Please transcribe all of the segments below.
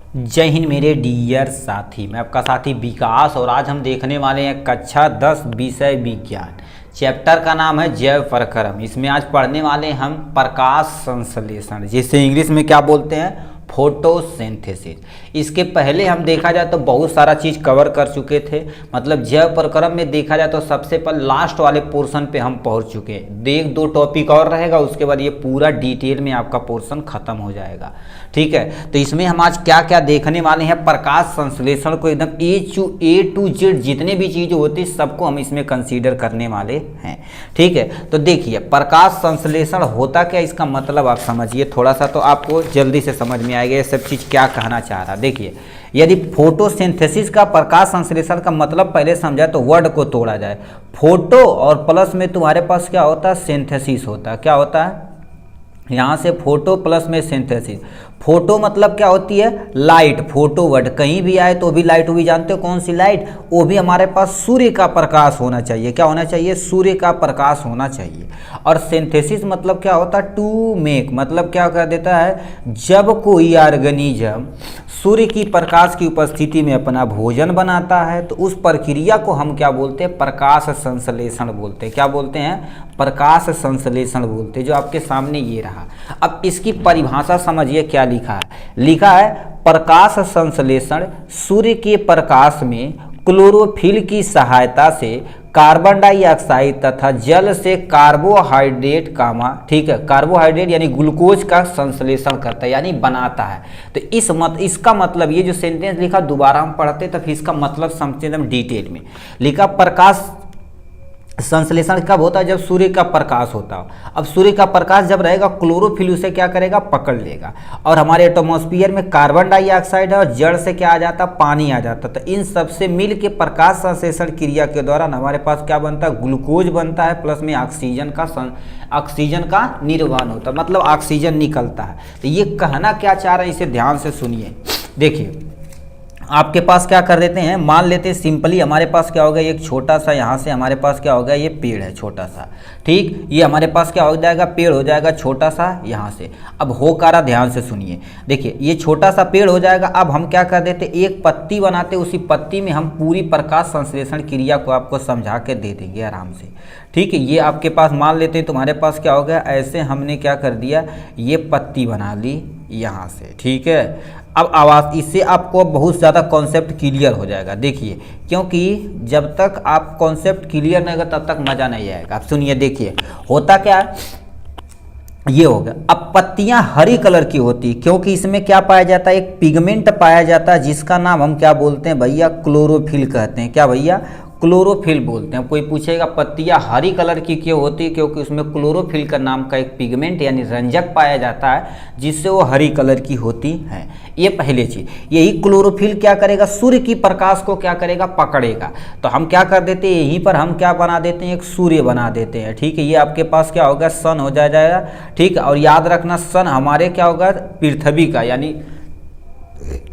जय हिंद मेरे डियर साथी, मैं आपका साथी विकास और आज हम देखने वाले हैं कक्षा 10 विषय विज्ञान। चैप्टर का नाम है जैव प्रक्रम। इसमें आज पढ़ने वाले हम प्रकाश संश्लेषण, जिसे इंग्लिश में क्या बोलते हैं, फोटोसिंथेसिस। इसके पहले हम देखा जाए तो बहुत सारा चीज़ कवर कर चुके थे। मतलब जैव प्रक्रम में देखा जाए तो सबसे पहले लास्ट वाले पोर्शन पे हम पहुंच चुके हैं। एक दो टॉपिक और रहेगा, उसके बाद ये पूरा डिटेल में आपका पोर्शन खत्म हो जाएगा। ठीक है, तो इसमें हम आज क्या क्या देखने वाले हैं, प्रकाश संश्लेषण को एकदम ए टू जेड जितने भी चीज़ें होती है सबको हम इसमें कंसीडर करने वाले हैं। ठीक है, तो देखिए प्रकाश संश्लेषण होता क्या, इसका मतलब आप समझिए थोड़ा सा, तो आपको जल्दी से समझ में आएगा ये सब चीज़ क्या कहना चाह रहा। देखिए, यदि फोटोसिंथेसिस का प्रकाश संश्लेषण का मतलब पहले समझाए तो वर्ड को तोड़ा जाए। फोटो और प्लस में तुम्हारे पास क्या होता है, सिंथेसिस होता है। क्या होता है, यहाँ से फोटो प्लस में सिंथेसिस। फोटो मतलब क्या होती है, लाइट। फोटो वर्ड कहीं भी आए तो भी लाइट, वो भी जानते हो कौन सी लाइट, वो भी हमारे पास सूर्य का प्रकाश होना चाहिए। क्या होना चाहिए, सूर्य का प्रकाश होना चाहिए। और सिंथेसिस मतलब क्या होता है, टू मेक, मतलब क्या कर देता है, जब कोई ऑर्गेनिज्म सूर्य की प्रकाश की उपस्थिति में अपना भोजन बनाता है तो उस प्रक्रिया को हम क्या बोलते हैं, प्रकाश संश्लेषण बोलते हैं। क्या बोलते हैं, प्रकाश संश्लेषण बोलते हैं। जो आपके सामने ये रहा। अब इसकी परिभाषा समझिए क्या लिखा है। लिखा है प्रकाश संश्लेषण सूर्य के प्रकाश में क्लोरोफिल की सहायता से कार्बन डाइऑक्साइड तथा जल से कार्बोहाइड्रेट ठीक है, कार्बोहाइड्रेट यानी ग्लूकोज का संश्लेषण करता है, यानी बनाता है। तो इसका मतलब ये जो सेंटेंस लिखा दोबारा हम पढ़ते तो फिर इसका मतलब समझते एकदम डिटेल में। लिखा प्रकाश संश्लेषण कब होता है, जब सूर्य का प्रकाश होता हो। अब सूर्य का प्रकाश जब रहेगा, क्लोरोफिल उसे क्या करेगा, पकड़ लेगा। और हमारे एटमॉस्फेयर में कार्बन डाइऑक्साइड है और जड़ से क्या आ जाता, पानी आ जाता। तो इन सब से मिल के प्रकाश संश्लेषण क्रिया के दौरान हमारे पास क्या बनता है, ग्लूकोज बनता है, प्लस में ऑक्सीजन का निर्वहन होता है, मतलब ऑक्सीजन निकलता है। तो ये कहना क्या चाह रहे हैं, इसे ध्यान से सुनिए। देखिए, आपके पास क्या कर देते हैं, मान लेते हैं सिंपली हमारे पास क्या होगा, एक छोटा सा यहाँ से हमारे पास क्या होगा, ये पेड़ है छोटा सा। ठीक, ये हमारे पास क्या हो जाएगा, पेड़ हो जाएगा छोटा सा यहाँ से। अब हो कारा, ध्यान से सुनिए। देखिए, ये छोटा सा पेड़ हो जाएगा। अब हम क्या कर देते, एक पत्ती बनाते, उसी पत्ती में हम पूरी प्रकाश संश्लेषण क्रिया को आपको समझा के दे देंगे आराम से। ठीक है, ये आपके पास मान लेते हैं तुम्हारे पास क्या हो गया, ऐसे हमने क्या कर दिया, ये पत्ती बना ली यहाँ से। ठीक है, अब आवाज़, इससे आपको बहुत ज़्यादा कॉन्सेप्ट क्लियर हो जाएगा। देखिए, क्योंकि जब तक आप कॉन्सेप्ट क्लियर नहीं होगा तब तक मज़ा नहीं आएगा। आप सुनिए, देखिए होता क्या है, ये होगा। अब पत्तियां हरी कलर की होती, क्योंकि इसमें क्या पाया जाता है, एक पिगमेंट पाया जाता है जिसका नाम हम क्या बोलते हैं भैया, क्लोरोफिल कहते हैं। क्या भैया, क्लोरोफिल बोलते हैं। कोई पूछेगा पत्तियां हरी कलर की क्यों होती, क्योंकि उसमें क्लोरोफिल का नाम का एक पिगमेंट यानी रंजक पाया जाता है जिससे वो हरी कलर की होती है। ये पहले चीज। यही क्लोरोफिल क्या करेगा, सूर्य की प्रकाश को क्या करेगा, पकड़ेगा। तो हम क्या कर देते हैं, यहीं पर हम क्या बना देते हैं, एक सूर्य बना देते हैं। ठीक है, ये आपके पास क्या होगा, सन हो जाएगा। ठीक है, और याद रखना सन हमारे क्या होगा, पृथ्वी का यानी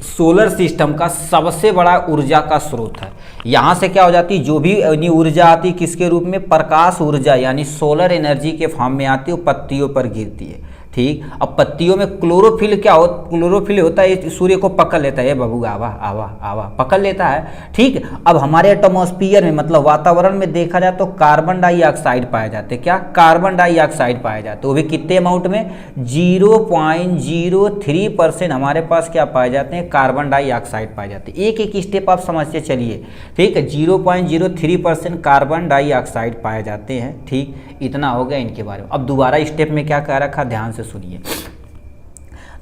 सोलर सिस्टम का सबसे बड़ा ऊर्जा का स्रोत है। यहाँ से क्या हो जाती है, जो भी ऊर्जा आती है किसके रूप में, प्रकाश ऊर्जा यानी सोलर एनर्जी के फॉर्म में आती है, वो पत्तियों पर गिरती है। ठीक, अब पत्तियों में क्लोरोफिल क्या हो, क्लोरोफिल होता है, सूर्य को पकड़ लेता है। बबू आवा आवा आवा पकड़ लेता है। ठीक, अब हमारे एटमॉस्फेयर में मतलब वातावरण में देखा जाए तो कार्बन डाइऑक्साइड पाए जाते हैं। क्या, कार्बन डाइऑक्साइड पाए जाते हैं। वो भी कितने अमाउंट में, 0.03% हमारे पास क्या पाए जाते हैं, कार्बन डाइऑक्साइड पाए जाते हैं। एक एक स्टेप आप समझते चलिए। ठीक है, 0.03% कार्बन डाइऑक्साइड पाए जाते हैं। ठीक, इतना हो गया इनके बारे में। अब दोबारा स्टेप में क्या कह रखा, ध्यान से सुनिए।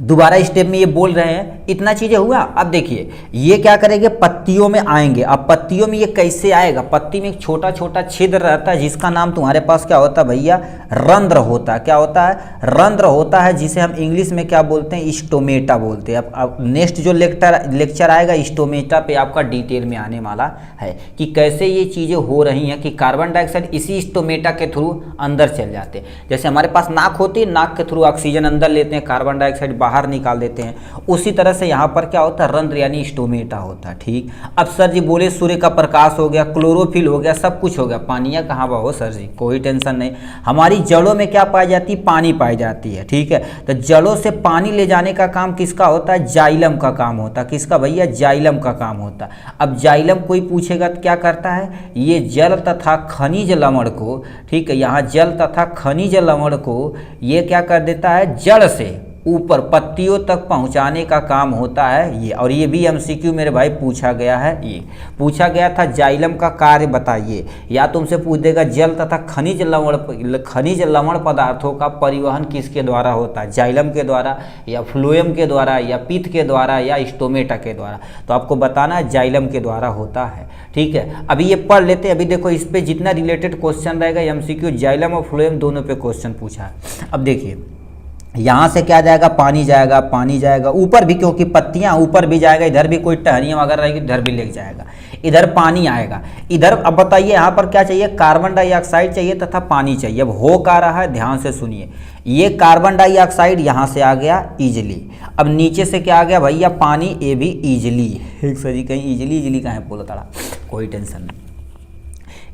दोबारा स्टेप में ये बोल रहे हैं, इतना चीजें हुआ। अब देखिए ये क्या करेंगे, पत्तियों में आएंगे। अब पत्तियों में ये कैसे आएगा, पत्ती में एक छोटा छोटा छिद्र रहता है जिसका नाम तुम्हारे पास क्या होता है भैया, रंध्र होता है। क्या होता है, रंध्र होता है, जिसे हम इंग्लिश में क्या बोलते हैं, स्टोमेटा बोलते हैं। अब नेक्स्ट जो लेक्चर आएगा स्टोमेटा पे आपका डिटेल में आने वाला है कि कैसे ये चीज़ें हो रही हैं कि कार्बन डाइऑक्साइड इसी स्टोमेटा के थ्रू अंदर चल जाते हैं। जैसे हमारे पास नाक होती है, नाक के थ्रू ऑक्सीजन अंदर लेते हैं, कार्बन डाइऑक्साइड बाहर बाहर निकाल देते हैं। उसी तरह से यहाँ पर क्या होता है, रंध्र यानी स्टोमेटा होता है। ठीक, अब सर जी बोले सूर्य का प्रकाश हो गया, क्लोरोफिल हो गया, सब कुछ हो गया, पानियाँ कहाँ बा हो सर जी, कोई टेंशन नहीं। हमारी जड़ों में क्या पाई जाती है, पानी पाई जाती है। ठीक है, तो जड़ों से पानी ले जाने का काम किसका होता है, जाइलम का काम होता है। किसका भैया, जाइलम का काम होता है। अब जाइलम कोई पूछेगा तो क्या करता है, ये जल तथा खनिज लवण को, ठीक है, यहाँ जल तथा खनिज लवण को ये क्या कर देता है, जड़ से ऊपर पत्तियों तक पहुंचाने का काम होता है ये। और ये भी एमसीक्यू मेरे भाई पूछा गया है, ये पूछा गया था, जाइलम का कार्य बताइए। या तुमसे पूछ देगा जल तथा खनिज लवण पदार्थों का परिवहन किसके द्वारा होता है, जाइलम के द्वारा या फ्लोएम के द्वारा या पित्त के द्वारा या स्टोमेटा के द्वारा। तो आपको बताना है जाइलम के द्वारा होता है। ठीक है, अभी ये पढ़ लेते हैं। अभी देखो इस पे जितना रिलेटेड क्वेश्चन रहेगा एमसीक्यू, जाइलम और फ्लोएम दोनों पे क्वेश्चन पूछा है। अब देखिए यहाँ से क्या जाएगा, पानी जाएगा, पानी जाएगा ऊपर भी, क्योंकि पत्तियाँ ऊपर भी जाएगा, इधर भी कोई टहनियाँ वगैरह रहेगी इधर भी ले जाएगा, इधर पानी आएगा इधर। अब बताइए यहाँ पर क्या चाहिए, कार्बन डाइऑक्साइड चाहिए तथा पानी चाहिए। अब हो क्या रहा है, ध्यान से सुनिए, ये कार्बन डाइऑक्साइड यहाँ से आ गया इजली, अब नीचे से क्या आ गया भैया, पानी, ये भी इजली। एक सर जी कहीं इजली कहाँ है बोला था, कोई टेंशन नहीं।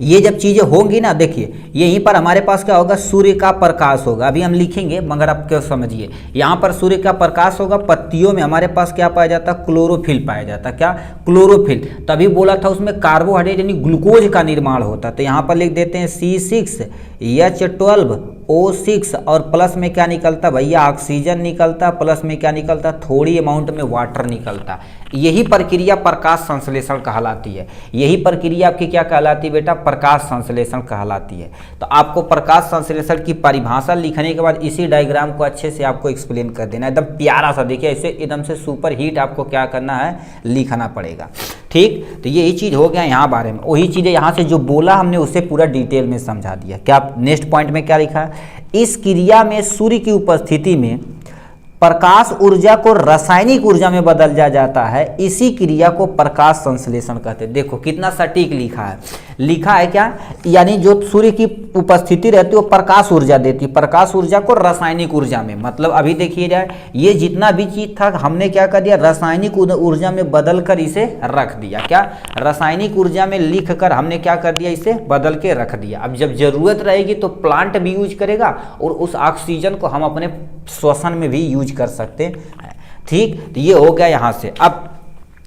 ये जब चीज़ें होंगी ना, देखिए यहीं पर हमारे पास क्या होगा, सूर्य का प्रकाश होगा। अभी हम लिखेंगे मगर आप क्या समझिए, यहाँ पर सूर्य का प्रकाश होगा, पत्तियों में हमारे पास क्या पाया जाता है, क्लोरोफिल पाया जाता है। क्या, क्लोरोफिल। तभी बोला था उसमें कार्बोहाइड्रेट यानी ग्लूकोज का निर्माण होता है। तो यहाँ पर लिख देते हैं C6H12O6 और प्लस में क्या निकलता भैया, ऑक्सीजन निकलता, प्लस में क्या निकलता, थोड़ी अमाउंट में वाटर निकलता। यही प्रक्रिया प्रकाश संश्लेषण कहलाती है। यही प्रक्रिया आपकी क्या कहलाती है बेटा, प्रकाश संश्लेषण कहलाती है। तो आपको प्रकाश संश्लेषण की परिभाषा लिखने के बाद इसी डायग्राम को अच्छे से आपको एक्सप्लेन कर देना, एकदम प्यारा सा। देखिए ऐसे एकदम से सुपर हिट आपको क्या करना है, लिखना पड़ेगा। ठीक, तो यही चीज़ हो गया यहाँ बारे में। वही चीज़ें यहाँ से जो बोला हमने उससे पूरा डिटेल में समझा दिया। क्या नेक्स्ट पॉइंट में क्या लिखा है, इस क्रिया में सूर्य की उपस्थिति में प्रकाश ऊर्जा को रासायनिक ऊर्जा में बदल जाता है। इसी क्रिया को प्रकाश संश्लेषण कहते हैं। देखो कितना सटीक लिखा है, लिखा है क्या, यानी जो सूर्य की उपस्थिति रहती है वो प्रकाश ऊर्जा देती है, प्रकाश ऊर्जा को रासायनिक ऊर्जा में। मतलब अभी देखिए जाए, ये जितना भी चीज था हमने क्या कर दिया, रासायनिक ऊर्जा में बदल कर इसे रख दिया। क्या, रासायनिक ऊर्जा में लिख कर हमने क्या कर दिया, इसे बदल के रख दिया। अब जब जरूरत रहेगी तो प्लांट भी यूज करेगा और उस ऑक्सीजन को हम अपने श्वसन में भी यूज कर सकते हैं। ठीक, तो ये हो गया यहाँ से। अब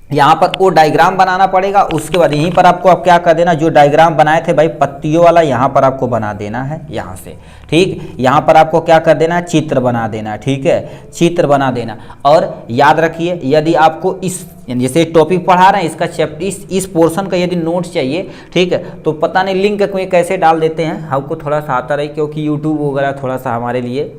यहाँ पर वो डायग्राम बनाना पड़ेगा, उसके बाद यहीं पर आपको अब क्या कर देना, जो डायग्राम बनाए थे भाई पत्तियों वाला, यहाँ पर आपको बना देना है यहाँ से। ठीक, यहाँ पर आपको क्या कर देना है, चित्र बना देना। ठीक है, चित्र बना देना। और याद रखिए, यदि आपको इस जैसे टॉपिक पढ़ा रहे हैं इसका चैप्टर इस पोर्शन का यदि नोट्स चाहिए, ठीक है, तो पता नहीं लिंक कोई कैसे डाल देते हैं, हमको थोड़ा सा आता रहे, क्योंकि यूट्यूब वगैरह थोड़ा सा हमारे लिए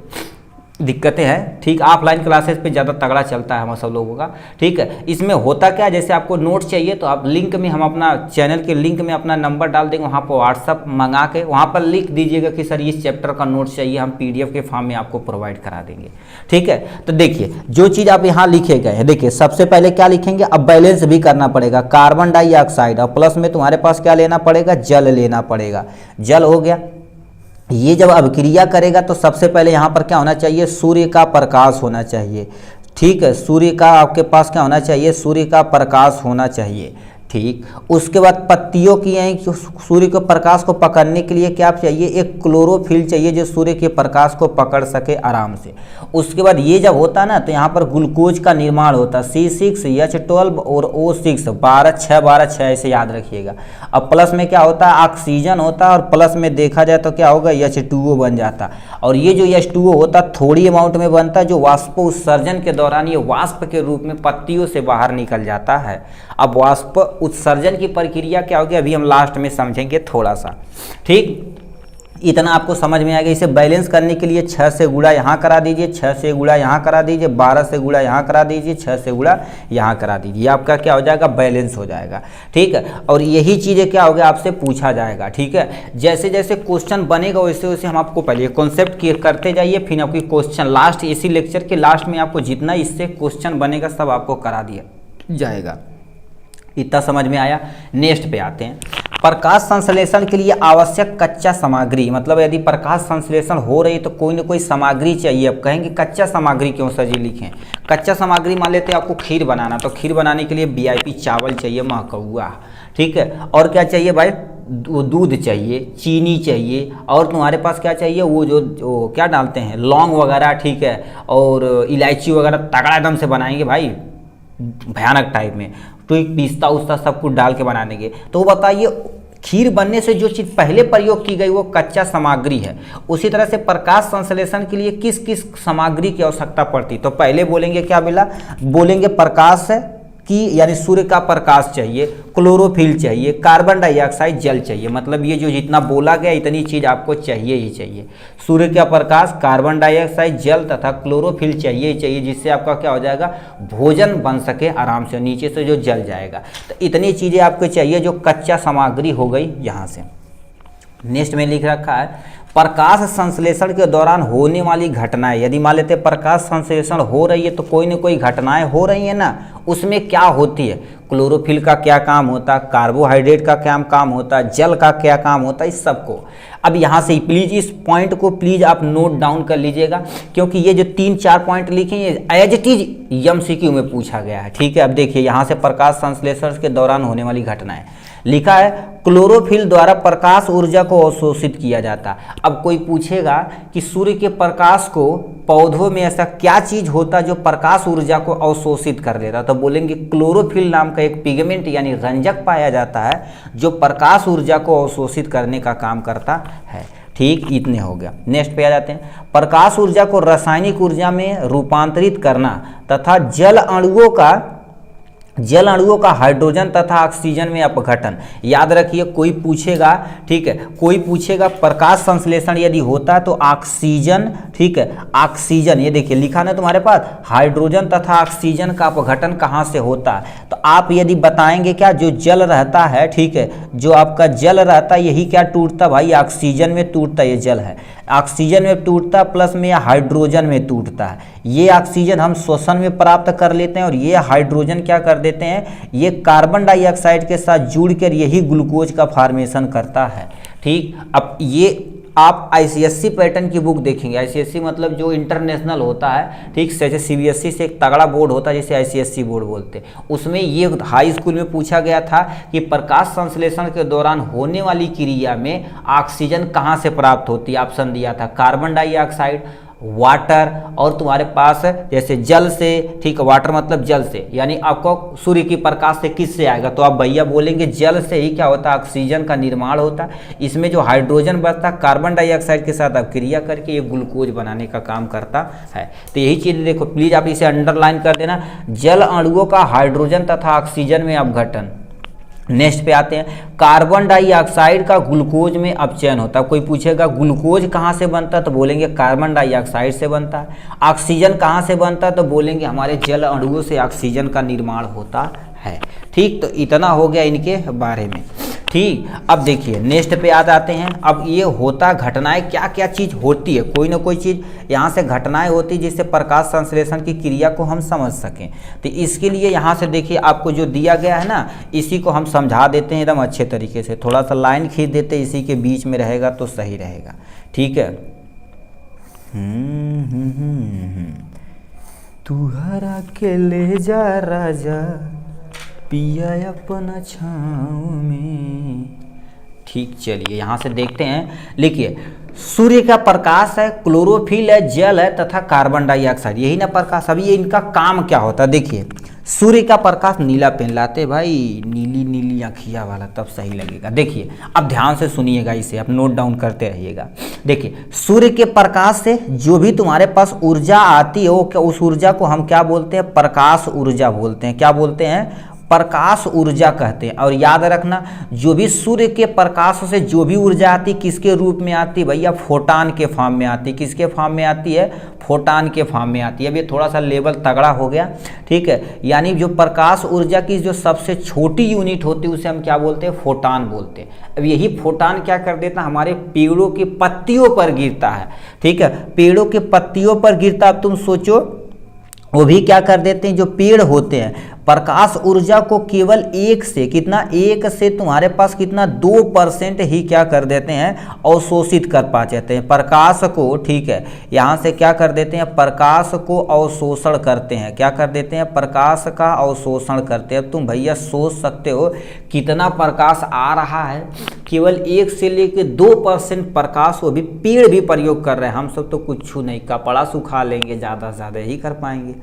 दिक्कतें हैं। ठीक, ऑफलाइन क्लासेस पे ज़्यादा तगड़ा चलता है हम सब लोगों का। ठीक है, इसमें होता क्या, जैसे आपको नोट्स चाहिए तो आप लिंक में, हम अपना चैनल के लिंक में अपना नंबर डाल देंगे, वहाँ पर व्हाट्सअप मंगा के वहाँ पर लिख दीजिएगा कि सर इस चैप्टर का नोट्स चाहिए, हम PDF के फॉर्म में आपको प्रोवाइड करा देंगे। ठीक है, तो देखिए जो चीज़ आप यहाँ लिखे गए हैं, देखिए सबसे पहले क्या लिखेंगे, अब बैलेंस भी करना पड़ेगा, कार्बन डाइऑक्साइड और प्लस में तुम्हारे पास क्या लेना पड़ेगा, जल लेना पड़ेगा। जल हो गया, ये जब अभिक्रिया करेगा तो सबसे पहले यहाँ पर क्या होना चाहिए, सूर्य का प्रकाश होना चाहिए। ठीक है, सूर्य का आपके पास क्या होना चाहिए, सूर्य का प्रकाश होना चाहिए। ठीक, उसके बाद पत्तियों की यहीं सूर्य के प्रकाश को पकड़ने के लिए क्या चाहिए, एक क्लोरोफिल चाहिए जो सूर्य के प्रकाश को पकड़ सके आराम से। उसके बाद ये जब होता है ना तो यहाँ पर ग्लूकोज का निर्माण होता है, C6H12 और O6, 12 6 ऐसे याद रखिएगा। अब प्लस में क्या होता है, ऑक्सीजन होता है, और प्लस में देखा जाए तो क्या होगा, H2O बन जाता। और ये जो H2O होता थोड़ी अमाउंट में बनता है, जो वाष्प उत्सर्जन के दौरान ये वाष्प के रूप में पत्तियों से बाहर निकल जाता है। अब वाष्प उत्सर्जन की प्रक्रिया क्या होगी, अभी हम लास्ट में समझेंगे थोड़ा सा। ठीक, इतना आपको समझ में आएगा। इसे बैलेंस करने के लिए 6 से गुणा यहाँ करा दीजिए, 6 से गुणा यहाँ करा दीजिए, 12 से गुणा यहाँ करा दीजिए, 6 से गुणा यहाँ करा दीजिए, आपका क्या हो जाएगा, बैलेंस हो जाएगा। ठीक है, और यही चीज़ें क्या होगा आपसे पूछा जाएगा। ठीक है, जैसे जैसे क्वेश्चन बनेगा वैसे वैसे हम आपको पहले कॉन्सेप्ट करते जाइए, फिर आपकी क्वेश्चन लास्ट, इसी लेक्चर के लास्ट में आपको जितना इससे क्वेश्चन बनेगा सब आपको करा दिया जाएगा। इतना समझ में आया। नेक्स्ट पे आते हैं। प्रकाश संश्लेषण के लिए आवश्यक कच्चा सामग्री, मतलब यदि प्रकाश संश्लेषण हो रही है तो कोई ना कोई सामग्री चाहिए। अब कहेंगे कच्चा सामग्री क्यों सर जी लिखें? कच्चा सामग्री मान लेते हैं आपको खीर बनाना, तो खीर बनाने के लिए वीआईपी चावल चाहिए, महकौआ, ठीक है। और क्या चाहिए भाई? दूध चाहिए, चीनी चाहिए, और तुम्हारे पास क्या चाहिए? वो जो क्या डालते हैं, लौंग वगैरह, ठीक है, और इलायची वगैरह तगड़ा एकदम से बनाएंगे भाई, भयानक टाइप में, तो एक पिस्ता उस्ता सब कुछ डाल के बना देंगे। तो बताइए खीर बनने से जो चीज़ पहले प्रयोग की गई वो कच्चा सामग्री है। उसी तरह से प्रकाश संश्लेषण के लिए किस किस सामग्री की आवश्यकता पड़ती? तो पहले बोलेंगे क्या बेला? बोलेंगे प्रकाश की, यानी सूर्य का प्रकाश चाहिए, क्लोरोफिल चाहिए, कार्बन डाइऑक्साइड, जल चाहिए। मतलब ये जो जितना बोला गया इतनी चीज़ आपको चाहिए ही चाहिए। सूर्य का प्रकाश, कार्बन डाइऑक्साइड, जल तथा क्लोरोफिल चाहिए ही चाहिए, जिससे आपका क्या हो जाएगा? भोजन बन सके आराम से, नीचे से जो जल जाएगा। तो इतनी चीज़ें आपको चाहिए जो कच्चा सामग्री हो गई यहाँ से। नेक्स्ट में लिख रखा है प्रकाश संश्लेषण के दौरान होने वाली घटनाएं। यदि मान लेते प्रकाश संश्लेषण हो रही है तो कोई न कोई घटनाएं हो रही है ना, उसमें क्या होती है? क्लोरोफिल का क्या काम होता है, कार्बोहाइड्रेट का क्या काम होता है, जल का क्या काम होता है, इस सबको। अब यहाँ से प्लीज इस पॉइंट को प्लीज आप नोट डाउन कर लीजिएगा, क्योंकि ये जो 3-4 पॉइंट लिखे हैं एज इट इज एमसीक्यू में पूछा गया है, ठीक है। अब देखिए यहाँ से प्रकाश संश्लेषण के दौरान होने वाली घटनाएं लिखा है, क्लोरोफिल द्वारा प्रकाश ऊर्जा को अवशोषित किया जाता है। अब कोई पूछेगा कि सूर्य के प्रकाश को पौधों में ऐसा क्या चीज होता है जो प्रकाश ऊर्जा को अवशोषित कर लेता, तो बोलेंगे क्लोरोफिल नाम का एक पिगमेंट यानी रंजक पाया जाता है जो प्रकाश ऊर्जा को अवशोषित करने का काम करता है। ठीक, इतने हो गया। नेक्स्ट पे आ जाते हैं, प्रकाश ऊर्जा को रासायनिक ऊर्जा में रूपांतरित करना तथा जल अणुओं का हाइड्रोजन तथा ऑक्सीजन में अपघटन। याद रखिए कोई पूछेगा, ठीक है, कोई पूछेगा प्रकाश संश्लेषण यदि होता है तो ऑक्सीजन, ठीक है, ऑक्सीजन, ये देखिए लिखा ना तुम्हारे पास, हाइड्रोजन तथा ऑक्सीजन का अपघटन कहाँ से होता है? तो आप यदि बताएंगे क्या, जो जल रहता है, ठीक है, जो आपका जल रहता है यही क्या टूटता भाई? ऑक्सीजन में टूटता, ये जल है, ऑक्सीजन में टूटता प्लस में या हाइड्रोजन में टूटता है। ये ऑक्सीजन हम श्वसन में प्राप्त कर लेते हैं और ये हाइड्रोजन क्या कर देते हैं, ये कार्बन डाइऑक्साइड के साथ जुड़कर यही ग्लूकोज का फॉर्मेशन करता है। ठीक, अब ये आप आईसीएससी पैटर्न की बुक देखेंगे, आईसीएससी मतलब जो इंटरनेशनल होता है, ठीक, जैसे सीबीएसई से एक तगड़ा बोर्ड होता है जिसे आईसीएससी बोर्ड बोलते हैं, उसमें ये हाई स्कूल में पूछा गया था कि प्रकाश संश्लेषण के दौरान होने वाली क्रिया में ऑक्सीजन कहाँ से प्राप्त होती है? ऑप्शन दिया था कार्बन डाइऑक्साइड, वाटर, और तुम्हारे पास जैसे जल से, ठीक, वाटर मतलब जल से, यानी आपको सूर्य की प्रकाश से किससे आएगा? तो आप भैया बोलेंगे जल से ही क्या होता है? ऑक्सीजन का निर्माण होता है। इसमें जो हाइड्रोजन बचता है कार्बन डाइऑक्साइड के साथ अब क्रिया करके ये ग्लूकोज बनाने का काम करता है। तो यही चीज़ देखो, प्लीज आप इसे अंडरलाइन कर देना, जल अणुओं का हाइड्रोजन तथा ऑक्सीजन में अपघटन। नेक्स्ट पे आते हैं, कार्बन डाइऑक्साइड का ग्लूकोज में अपचयन होता है। कोई पूछेगा ग्लूकोज कहाँ से बनता है, तो बोलेंगे कार्बन डाइऑक्साइड से बनता है। ऑक्सीजन कहाँ से बनता है, तो बोलेंगे हमारे जल अणुओं से ऑक्सीजन का निर्माण होता है। ठीक, तो इतना हो गया इनके बारे में। ठीक, अब देखिए नेक्स्ट पे आ जाते हैं। अब ये होता घटनाएं क्या क्या चीज़ होती है, कोई ना कोई चीज़ यहाँ से घटनाएं होती जिससे प्रकाश संश्लेषण की क्रिया को हम समझ सकें। तो इसके लिए यहाँ से देखिए आपको जो दिया गया है ना, इसी को हम समझा देते हैं एकदम अच्छे तरीके से। थोड़ा सा लाइन खींच देते हैं, इसी के बीच में रहेगा तो सही रहेगा। ठीक है, तुहरा के ले जा राजा पिया अपना छाँव में। ठीक, चलिए यहाँ से देखते हैं। लिखिए, सूर्य का प्रकाश है, क्लोरोफिल है, जल है तथा कार्बन डाइऑक्साइड, यही ना प्रकाश। अभी ये इनका काम क्या होता है? देखिए, सूर्य का प्रकाश नीला पेन लाते भाई, नीली नीली आँखिया वाला, तब सही लगेगा। देखिए अब ध्यान से सुनिएगा, इसे आप नोट डाउन करते रहिएगा। देखिए, सूर्य के प्रकाश से जो भी तुम्हारे पास ऊर्जा आती है वो क्या, उस ऊर्जा को हम क्या बोलते हैं? प्रकाश ऊर्जा बोलते हैं। क्या बोलते हैं? प्रकाश ऊर्जा कहते हैं। और याद रखना, जो भी सूर्य के प्रकाश से जो भी ऊर्जा आती किसके रूप में आती है भैया? फोटान के फॉर्म में आती। किसके फॉर्म में आती है? फोटान के फॉर्म में आती है। अब ये थोड़ा सा लेवल तगड़ा हो गया, ठीक है, यानी जो प्रकाश ऊर्जा की जो सबसे छोटी यूनिट होती है उसे हम क्या बोलते हैं? फोटान बोलते हैं। अब यही फोटान क्या कर देता है? हमारे पेड़ों की पत्तियों पर गिरता है। ठीक है, पेड़ों के पत्तियों पर गिरता। अब तुम सोचो, वो भी क्या कर देते हैं, जो पेड़ होते हैं प्रकाश ऊर्जा को केवल एक से तुम्हारे पास कितना 2% ही क्या कर देते हैं, अवशोषित कर पा जाते हैं प्रकाश को। ठीक है, यहाँ से क्या कर देते हैं, प्रकाश को अवशोषण करते हैं। क्या कर देते हैं, प्रकाश का अवशोषण करते हैं। अब तुम भैया सोच सकते हो कितना प्रकाश आ रहा है, केवल 1 से लेके 2% प्रकाश, वो भी पेड़ भी प्रयोग कर रहे हैं। हम सब तो कुछ नहीं, कपड़ा सुखा लेंगे, ज़्यादा से ज़्यादा ही कर पाएंगे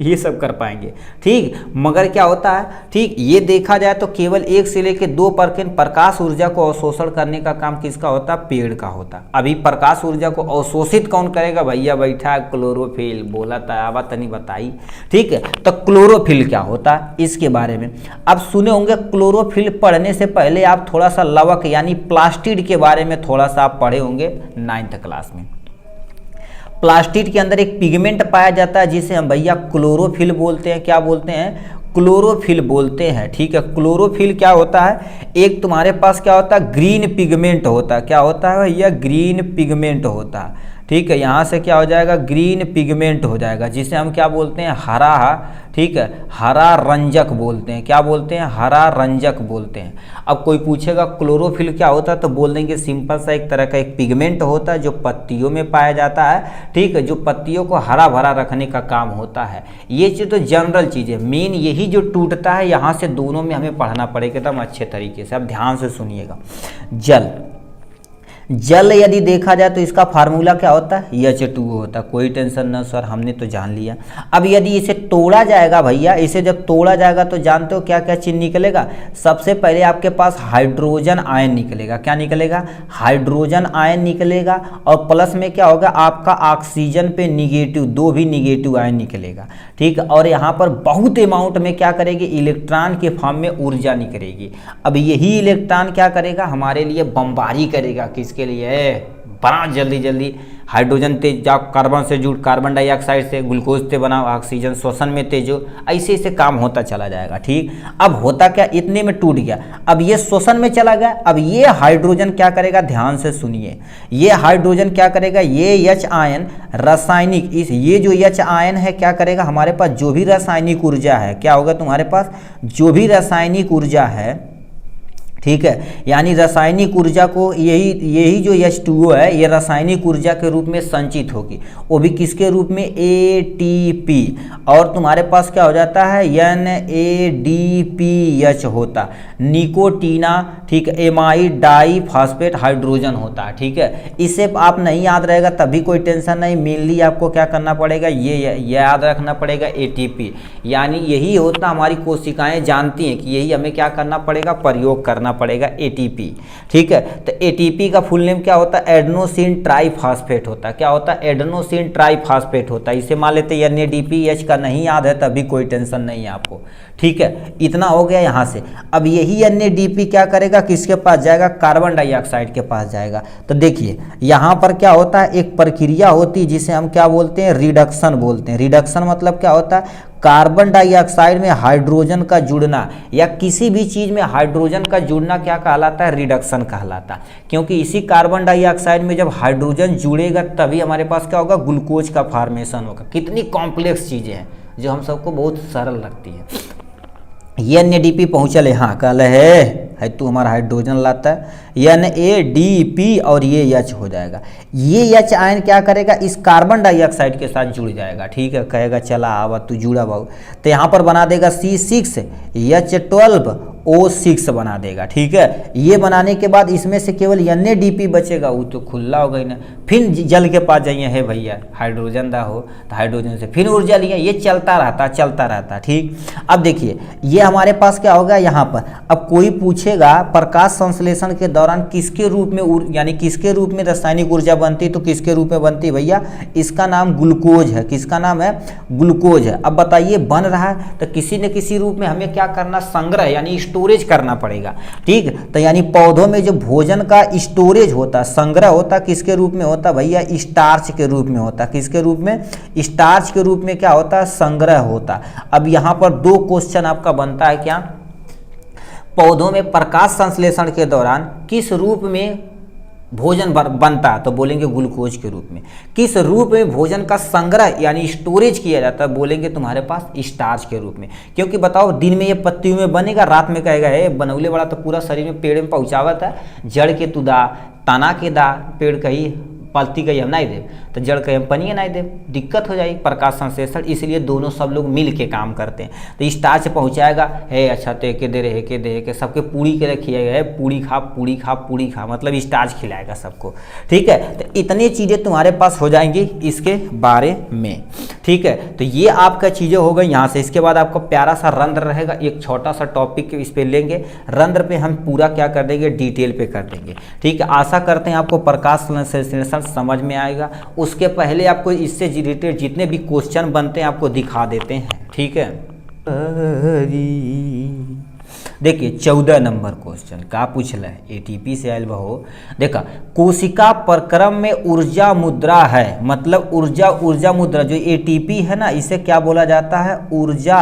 ये सब कर पाएंगे। ठीक, मगर क्या होता है, ठीक ये देखा जाए तो केवल 1 से लेके 2% प्रकाश ऊर्जा को अवशोषण करने का काम किसका होता है, पेड़ का होता है। अभी प्रकाश ऊर्जा को अवशोषित कौन करेगा, भैया बैठा है क्लोरोफिल, बोला था आवा तनी बताई। ठीक है, तो क्लोरोफिल क्या होता है इसके बारे में अब सुने होंगे। क्लोरोफिल पढ़ने से पहले आप थोड़ा सा लवक यानी प्लास्टिड के बारे में थोड़ा सा आप पढ़े होंगे 9th क्लास में। प्लास्टिड के अंदर एक पिगमेंट पाया जाता है जिसे हम भैया क्लोरोफिल बोलते हैं। क्या बोलते हैं, क्लोरोफिल बोलते हैं। ठीक है, क्लोरोफिल क्या होता है, एक तुम्हारे पास क्या होता है, ग्रीन पिगमेंट होता है। क्या होता है भैया, ग्रीन पिगमेंट होता है। ठीक है, यहाँ से क्या हो जाएगा, ग्रीन पिगमेंट हो जाएगा, जिसे हम क्या बोलते हैं, हरा। ठीक है, हरा रंजक बोलते हैं। क्या बोलते हैं, हरा रंजक बोलते हैं। अब कोई पूछेगा क्लोरोफिल क्या होता है, तो बोल देंगे सिंपल सा एक तरह का एक पिगमेंट होता है जो पत्तियों में पाया जाता है। ठीक है, जो पत्तियों को हरा भरा रखने का काम होता है। ये चीज़ तो जनरल चीज़ है, मेन यही जो टूटता है यहाँ से दोनों में हमें पढ़ना पड़ेगा एकदम अच्छे तरीके से। अब ध्यान से सुनिएगा, जल यदि देखा जाए तो इसका फार्मूला क्या होता है, H2O होता है। कोई टेंशन ना सर, हमने तो जान लिया। अब यदि इसे तोड़ा जाएगा भैया, इसे जब तोड़ा जाएगा तो जानते हो क्या क्या चीज़ निकलेगा। सबसे पहले आपके पास हाइड्रोजन आयन निकलेगा। क्या निकलेगा, हाइड्रोजन आयन निकलेगा। और प्लस में क्या होगा, आपका ऑक्सीजन पे निगेटिव, 2 भी निगेटिव आयन निकलेगा। ठीक, और यहाँ पर बहुत अमाउंट में क्या करेगी, इलेक्ट्रॉन के फॉर्म में ऊर्जा निकलेगी। अब यही इलेक्ट्रॉन क्या करेगा, हमारे लिए बमबारी करेगा। किसके लिए, बड़ा जल्दी हाइड्रोजन तेज जाओ, कार्बन से जुड़, कार्बन डाइऑक्साइड से ग्लूकोज से बनाओ, ऑक्सीजन शोषण में तेज हो, ऐसे काम होता चला जाएगा। ठीक, अब होता क्या, इतने में टूट गया, अब ये शोषण में चला गया। अब ये हाइड्रोजन क्या करेगा, ध्यान से सुनिए, ये हाइड्रोजन क्या करेगा, ये H आयन रासायनिक, ये जो H आयन है क्या करेगा, हमारे पास जो भी रासायनिक ऊर्जा है, क्या होगा तुम्हारे पास जो भी रासायनिक ऊर्जा है। ठीक है, यानी रासायनिक ऊर्जा को यही जो H2O है ये रासायनिक ऊर्जा के रूप में संचित होगी, वो भी किसके रूप में, ATP। और तुम्हारे पास क्या हो जाता है, NADPH होता, निकोटीना। ठीक है, एमाइड डाई फास्फेट हाइड्रोजन होता है। ठीक है, इसे आप नहीं याद रहेगा तभी कोई टेंशन नहीं, मेनली आपको क्या करना पड़ेगा, ये याद रखना पड़ेगा, ATP। यानी यही होता, हमारी कोशिकाएं जानती हैं कि यही हमें क्या करना पड़ेगा, प्रयोग करना पड़ेगा, ATP। ठीक है, तो ATP का फुल नेम क्या होता है, एडेनोसिन ट्राइफॉस्फेट होता है। क्या होता है, एडेनोसिन ट्राइफॉस्फेट होता है। इसे मान लेते हैं NADPH का नहीं याद है तभी कोई टेंशन नहीं है आपको। ठीक है, इतना हो गया यहाँ से। अब यही NADP क्या करेगा, किसके पास जाएगा, कार्बन डाइऑक्साइड के पास जाएगा। तो देखिए यहाँ पर क्या होता है, एक प्रक्रिया होती है जिसे हम क्या बोलते हैं, रिडक्शन बोलते हैं। रिडक्शन मतलब क्या होता है, कार्बन डाइऑक्साइड में हाइड्रोजन का जुड़ना, या किसी भी चीज़ में हाइड्रोजन का जुड़ना क्या कहलाता है, रिडक्शन कहलाता है। क्योंकि इसी कार्बन डाइऑक्साइड में जब हाइड्रोजन जुड़ेगा तभी हमारे पास क्या होगा, ग्लूकोज का फॉर्मेशन होगा। कितनी कॉम्प्लेक्स चीज़ें हैं जो हम सबको बहुत सरल लगती है। ये NADP पहुँचल है, हाँ कल है तू हमारा हाइड्रोजन लाता है, NADP और ये H हो जाएगा। ये H आयन क्या करेगा, इस कार्बन डाइऑक्साइड के साथ जुड़ जाएगा। ठीक है, कहेगा चला आवा तू जुड़ा भाव, तो यहाँ पर बना देगा C6H12O6 बना देगा। ठीक है, ये बनाने के बाद इसमें से केवल NADP बचेगा, वो तो खुला हो गई ना। फिर जल के पास जाइए, है भैया हाइड्रोजन दा हो, तो हाइड्रोजन से फिर ऊर्जा लिया, ये चलता रहता। ठीक, अब देखिए ये हमारे पास क्या होगा यहाँ पर। अब कोई पूछेगा प्रकाश संश्लेषण के दौरान किसके रूप में यानी किसके रूप में रासायनिक ऊर्जा बनती, तो किसके रूप में बनती भैया, इसका नाम ग्लूकोज है। किसका नाम है, ग्लूकोज है। अब बताइए बन रहा है तो किसी न किसी रूप में हमें क्या करना, संग्रह यानी स्टोरेज करना पड़ेगा। ठीक, तो यानी पौधों में जो भोजन का स्टोरेज होता, संग्रह होता, किसके रूप में होता भैया, स्टार्च के रूप में होता। किसके रूप में, स्टार्च के रूप में क्या होता, संग्रह होता। अब यहाँ पर 2 क्वेश्चन आपका बनता है, क्या, पौधों में प्रकाश संश्लेषण के दौरान किस रूप में भोजन बनता है तो बोलेंगे ग्लूकोज के रूप में। किस रूप में भोजन का संग्रह यानी स्टोरेज किया जाता है, बोलेंगे तुम्हारे पास स्टार्च के रूप में। क्योंकि बताओ दिन में ये पत्तियों में बनेगा, रात में कहेगा है बनौले वाला तो पूरा शरीर में पेड़ में पहुँचावत है, जड़ के तू दा, तना के दा, पेड़ कही पलती कही हम नहीं दे तो जड़ कही हम पनिए नहीं दे, दिक्कत हो जाएगी प्रकाश संश्लेषण। इसलिए दोनों सब लोग मिल के काम करते हैं। तो स्टार्च पहुंचाएगा है अच्छा तो एके दे रहे के सबके पूरी के रखिए है, पूरी खा पूरी खा पूरी खा, मतलब स्टार्च खिलाएगा सबको। ठीक है, तो इतनी चीज़ें तुम्हारे पास हो जाएंगी इसके बारे में। ठीक है, तो ये आपका चीज़ें हो गई यहाँ से। इसके बाद आपका प्यारा सा रंध्र रहेगा, एक छोटा सा टॉपिक इस पे लेंगे, रंध्र पे हम पूरा क्या कर देंगे, डिटेल पे कर देंगे। ठीक है, आशा करते हैं आपको प्रकाश संश्लेषण समझ में आएगा। उसके पहले आपको इससे रिलेटेड जितने भी क्वेश्चन बनते हैं आपको दिखा देते हैं। ठीक है, देखिए 14 नंबर क्वेश्चन का पूछला है, एटीपी से आयल बहु। देखा, कोशिका प्रक्रम में ऊर्जा मुद्रा है, मतलब ऊर्जा मुद्रा जो एटीपी है ना, इसे क्या बोला जाता है, ऊर्जा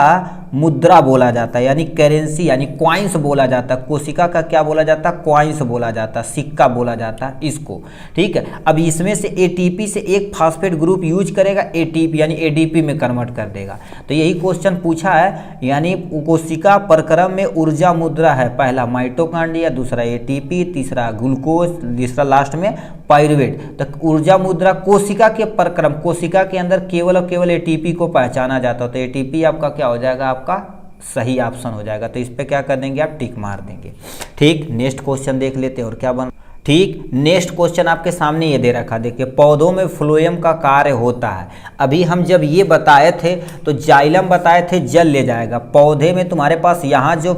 मुद्रा बोला जाता है, यानी करेंसी यानी क्वाइंस बोला जाता है। कोशिका का क्या बोला जाता है, क्वाइंस बोला जाता है, सिक्का बोला जाता है इसको। ठीक है, अब इसमें से एटीपी से एक फास्फेट ग्रुप यूज करेगा, एटीपी यानी एडीपी में कन्वर्ट कर देगा। तो यही क्वेश्चन पूछा है, यानी कोशिका प्रक्रम में ऊर्जा मुद्रा है, पहला माइटोकॉन्ड्रिया, दूसरा एटीपी, तीसरा ग्लूकोज, तीसरा लास्ट में पाइरुवेट। तो ऊर्जा मुद्रा कोशिका के प्रक्रम, कोशिका के अंदर केवल और केवल एटीपी को पहचाना जाता है। तो एटीपी आपका क्या हो जाएगा, आपका सही ऑप्शन हो जाएगा। तो इस पे क्या कर देंगे, आप टिक मार देंगे। ठीक, नेक्स्ट क्वेश्चन देख लेते हैं और क्या बन। ठीक, नेक्स्ट क्वेश्चन आपके सामने ये दे रखा, देखिए पौधों में फ्लोएम का कार्य होता है। अभी हम जब ये बताए थे तो जाइलम बताए थे जल ले जाएगा। पौधे में तुम्हारे पास यहाँ जो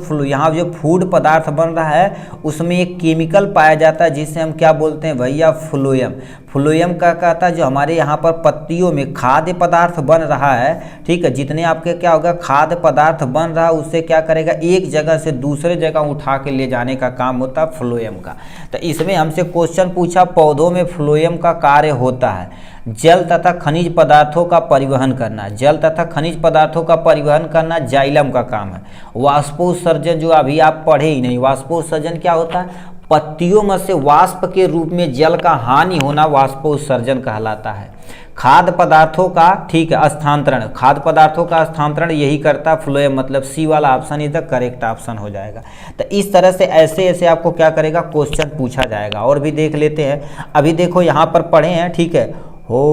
फूड पदार्थ बन रहा है उसमें एक केमिकल पाया जाता है जिसे हम क्या बोलते हैं भैया, फ्लोएम। फ्लोएम का कहता है जो हमारे यहाँ पर पत्तियों में खाद्य पदार्थ बन रहा है। ठीक है, जितने आपके क्या होगा खाद्य पदार्थ बन रहा है उससे क्या करेगा, एक जगह से दूसरे जगह उठा के ले जाने का काम होता है फ्लोएम का। तो इसमें हमसे क्वेश्चन पूछा, पौधों में फ्लोएम का कार्य होता है जल तथा खनिज पदार्थों का परिवहन करना। जल तथा खनिज पदार्थों का परिवहन करना जाइलम का काम है। वाष्पोत्सर्जन जो अभी आप पढ़े ही नहीं, वाष्पोत्सर्जन क्या होता है, पत्तियों में से वाष्प के रूप में जल का हानि होना वाष्पोत्सर्जन कहलाता है। खाद्य पदार्थों का, ठीक है, स्थानांतरण, खाद्य पदार्थों का स्थानांतरण यही करता फ्लोएम, मतलब सी वाला option is the correct option हो जाएगा। तो इस तरह से ऐसे ऐसे आपको क्या करेगा, क्वेश्चन पूछा जाएगा। और भी देख लेते हैं, अभी देखो यहाँ पर पढ़े हैं। ठीक है, हो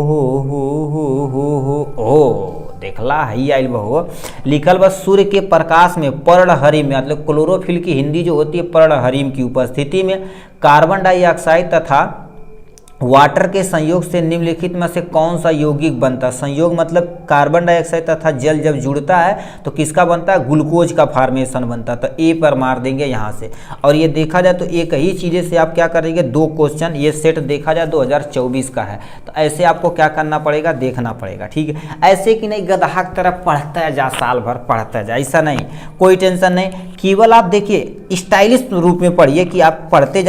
देखला है आइल बहु, लिखल बस सूर्य के प्रकाश में पर्णहरिम, मतलब क्लोरोफिल की हिंदी जो होती है पर्णहरिम की उपस्थिति में कार्बन डाइऑक्साइड तथा वाटर के संयोग से निम्नलिखित में से कौन सा यौगिक बनता है। संयोग मतलब कार्बन डाइऑक्साइड तथा जल जब जुड़ता है तो किसका बनता है, ग्लूकोज का फॉर्मेशन बनता है। तो ए पर मार देंगे यहाँ से। और ये देखा जाए तो एक ही चीज़ें से आप क्या करेंगे, दो क्वेश्चन, ये सेट देखा जाए 2024 का है। तो ऐसे आपको क्या करना पड़ेगा, देखना पड़ेगा। ठीक है, ऐसे कि नहीं गधा की तरह पढ़ता जा, साल भर पढ़ता जा, ऐसा नहीं, कोई टेंशन नहीं। केवल आप देखिए स्टाइलिश रूप में पढ़िए कि आप पढ़ते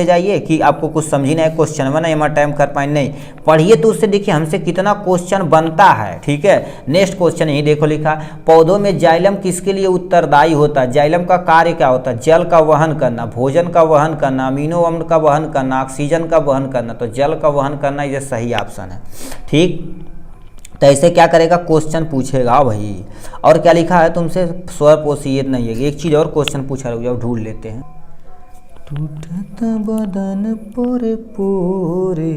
जाइए कि आपको कुछ समझी नहीं क्वेश्चन ना एमा टाइम कर पाए, नहीं पढ़िए तो उससे देखिए हमसे कितना क्वेश्चन बनता है। ठीक है, नेक्स्ट क्वेश्चन यही देखो लिखा, पौधों में जाइलम किसके लिए उत्तरदायी होता है। जाइलम का कार्य क्या होता है, जल का वहन करना, भोजन का वहन करना, अमीनो अम्ल का वहन करना, ऑक्सीजन का वहन करना। तो जल का वहन करना ये सही ऑप्शन है। ठीक, तो ऐसे क्या करेगा, क्वेश्चन पूछेगा भाई। और क्या लिखा है तुमसे, स्वर पोषित नहीं है। एक चीज़ और क्वेश्चन पूछा, रुक जाओ ढूंढ लेते हैं। टूटता बदन पोरे पोरे,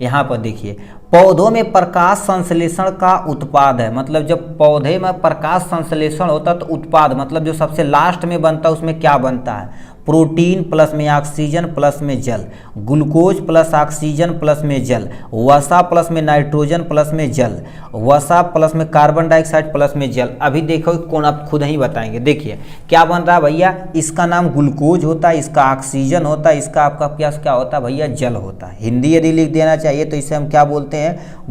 यहाँ पर देखिए पौधों में प्रकाश संश्लेषण का उत्पाद है, मतलब जब पौधे में प्रकाश संश्लेषण होता है तो उत्पाद मतलब जो सबसे लास्ट में बनता है उसमें क्या बनता है, प्रोटीन प्लस में ऑक्सीजन प्लस में जल, ग्लूकोज प्लस ऑक्सीजन प्लस में जल, वसा प्लस में नाइट्रोजन प्लस में जल, वसा प्लस में कार्बन डाइऑक्साइड प्लस में जल। अभी देखो कौन, आप खुद ही बताएंगे। देखिए क्या बन रहा है भैया, इसका नाम ग्लूकोज होता है, इसका ऑक्सीजन होता है, इसका आपका क्या होता है भैया, जल होता है। हिंदी यदि लिख देना चाहिए तो इसे हम क्या बोलते हैं,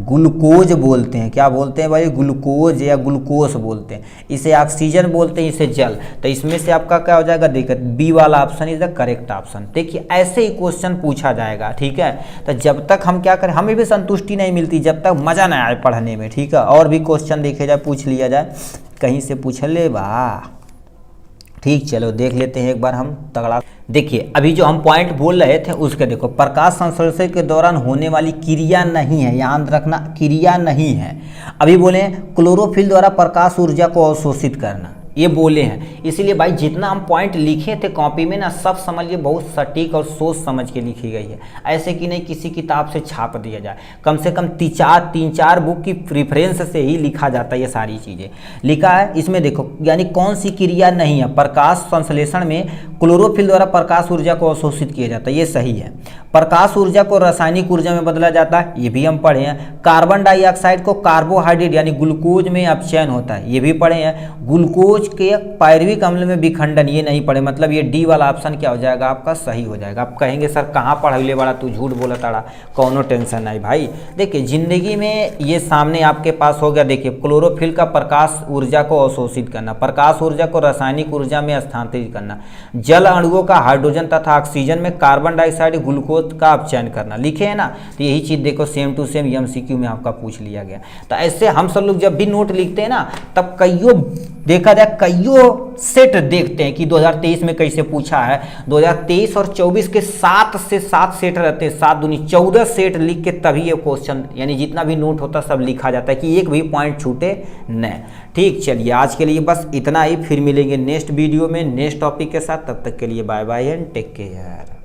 ग्लूकोज बोलते हैं। क्या बोलते हैं भाई, ग्लूकोज या ग्लूकोस बोलते हैं। इसे ऑक्सीजन बोलते हैं, इसे जल। तो इसमें से आपका क्या हो जाएगा, देखिए बी वाला option is the correct option. देखिए ऐसे ही क्वेश्चन पूछा जाएगा। ठीक है, तो जब तक हम क्या करें, हमें भी संतुष्टि नहीं मिलती जब तक मजा ना आए पढ़ने में। ठीक है, और भी क्वेश्चन देखे जाए, पूछ लिया जाए, कहीं से पूछ ले बा। ठीक, चलो देख लेते हैं एक बार हम तगड़ा। देखिए अभी जो हम पॉइंट बोल रहे थे उसके देखो, प्रकाश संश्लेषण के दौरान होने वाली क्रिया नहीं है, याद रखना क्रिया नहीं है। अभी बोले क्लोरोफिल द्वारा प्रकाश ऊर्जा को अवशोषित करना, ये बोले हैं। इसीलिए भाई जितना हम पॉइंट लिखे थे कॉपी में ना, सब समझिए बहुत सटीक और सोच समझ के लिखी गई है, ऐसे कि नहीं किसी किताब से छाप दिया जाए। कम से कम तीन चार बुक की प्रेफरेंस से ही लिखा जाता है, ये सारी चीज़ें लिखा है इसमें। देखो यानी कौन सी क्रिया नहीं है, प्रकाश संश्लेषण में क्लोरोफिल द्वारा प्रकाश ऊर्जा को अवशोषित किया जाता है, ये सही है। प्रकाश ऊर्जा को रासायनिक ऊर्जा में बदला जाता है, ये भी हम पढ़े हैं। कार्बन डाइऑक्साइड को कार्बोहाइड्रेट यानी ग्लूकोज में अपचयन होता है, ये भी पढ़े हैं। ग्लूकोज के पायरुविक अम्ल में विखंडन, ये नहीं पढ़े, मतलब ये डी वाला ऑप्शन क्या हो जाएगा आपका, सही हो जाएगा। आप कहेंगे सर कहाँ पढ़ले वाला तू झूठ बोला ताड़ा, कौनो टेंशन नहीं भाई। देखिए जिंदगी में ये सामने आपके पास हो गया। देखिए क्लोरोफिल का प्रकाश ऊर्जा को अवशोषित करना, प्रकाश ऊर्जा को रासायनिक ऊर्जा में स्थानांतरित करना, जल अणुओं का हाइड्रोजन तथा ऑक्सीजन में कार्बन डाइऑक्साइड ग्लूकोज का अपचयन करना, लिखे है ना। तो यही चीज देखो सेम टू सेम एमसीक्यू में आपका पूछ लिया गया। तो ऐसे हम सब लोग जब भी नोट लिखते हैं ना, तब कईयों देखा जाए कईयों सेट देखते हैं कि 2023 में कैसे पूछा है। 2023 और 24 के 7 से 7 सेट रहते हैं, 7 दूनी 14 सेट लिख के तभी ये क्वेश्चन यानी जितना भी नोट होता सब लिखा जाता है कि एक भी पॉइंट छूटे न। ठीक, चलिए आज के लिए बस इतना ही, फिर मिलेंगे नेक्स्ट वीडियो में नेक्स्ट टॉपिक के साथ। तब तक के लिए bye bye and take care.